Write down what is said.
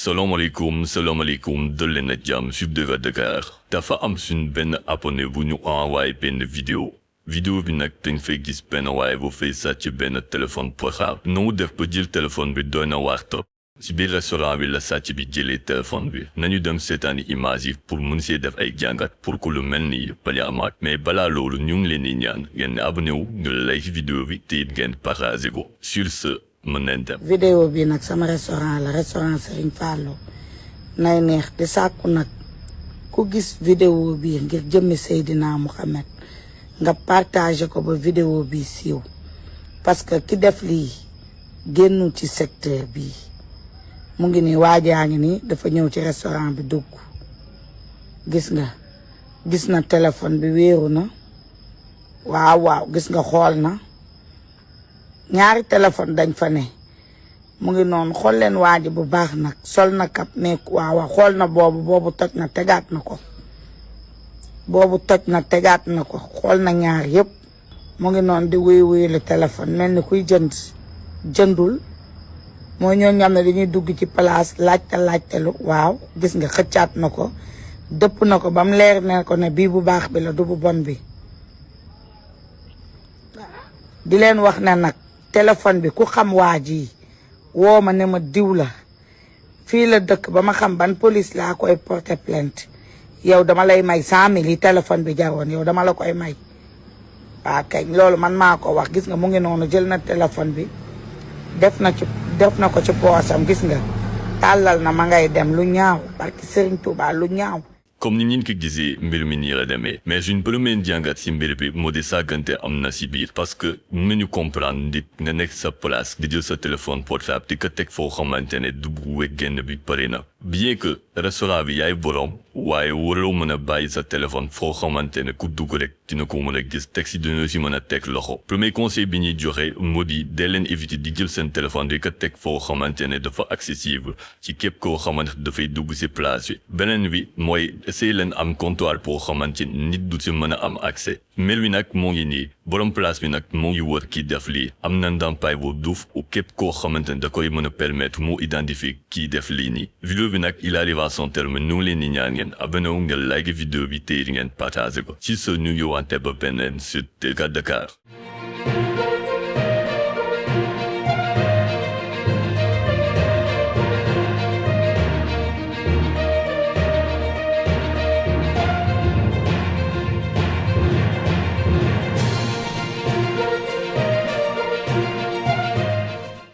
salaamaaleykum dal leen ak jàmm Sud de Dakar dafa am suñ benn abonné bu ñu envoyé benn vidéo bi nag dañ fay gis benn waaye bu fay sàcc benn téléphone portable nu def ba jël téléphone bi doy na waar trop ci biir restaurant bi la sàcc bi jëlee téléphone bi nañu dem seetaani image yi pour mun see def ay jàngat pour que lu mel ni bañ a amaat mais balaa loolu ñu ngi leen di ñaan ngeen abonné wu nga like vidéo bi te it ngeen partagé ko sur ce mën nañ dem. vidéo bi nag sama restaurant la restaurant Serigne Fallou nay neex di sàkku nag ku gis vidéo bi ngir jëmmi Seydina Mouhamed nga partagé ko ba vidéo bi siiw parce que ki def lii génnu ci secteur bi mu ngi nii waajaa ngi nii dafa ñëw ci restaurant bi dugg gis na téléphone bi wéeru na waaw gis nga xool na ñaari téléphone dañ fa ne mu ngi noonu xool leen waaji bu baax nag sol na kap mais waaw xool na boobu toj na tegaat na ko xool na ñaar yëpp mu ngi noonu di wuyu le téléphone mel ni kuy jëndul mooy ñoo ñam ne dañuy dugg ci place laajtelu waaw gis nga xëccaat na ko dëpp na ko ba mu leer ne ko ne bii bu baax bi la du bu bon bi di leen wax ne nag téléphone bi ku xam waa ji woo ma ne ma diw la fii la dëkk ba ma xam ban police laa koy porter plainte yow dama lay may 100 000 yi téléphone bi jaroon yow dama la koy may waa kañ loolu man maa ko wax gis nga mu ngi noonu jël na téléphone bi def na ko ci poosam gis nga tàllal na ma ngay dem lu ñaaw barki Serigne Touba lu ñaaw. comme ni ngeen ko gisee mbir mi nii la demee mais suñ première jàngat si mbir bi moo di sàggante am na si biir parce que mën nañu comprendre nit nga nekk sa place di jël sa téléphone portable di ko teg foo xamante ne dugg weeg génn bi bëri na bien que restaurant bi yaay borom waaye waroo mën a bàyyi sa téléphone foo xamante ne ku dugg rek dina ko mën a gis teg si dina si mën a teg loxo premier conseil bi ñuy joxe moo di dee leen éviter di jël seen téléphone di ko teg foo xamante ne dafa accessible ci képp koo xamante dafay dugg si place bi beneen bi mooy essayer leen am comptoir boo xamante nit du si mën a am accès mbir bi nag moo ngi nii borom place bi nag moo ngi wër kii def lii am na ndàmpaay bu duuf ou képp koo xamante ne da koy mën a permettre mu identifier kii def lii nii vidéo bi nag il arrive à son terme ñu ngi leen di ñaan ngeen abonné wu ngeen like vidéo bi te ngeen partagé ko ci sa ñu yowante ba beneen Sud de Dakar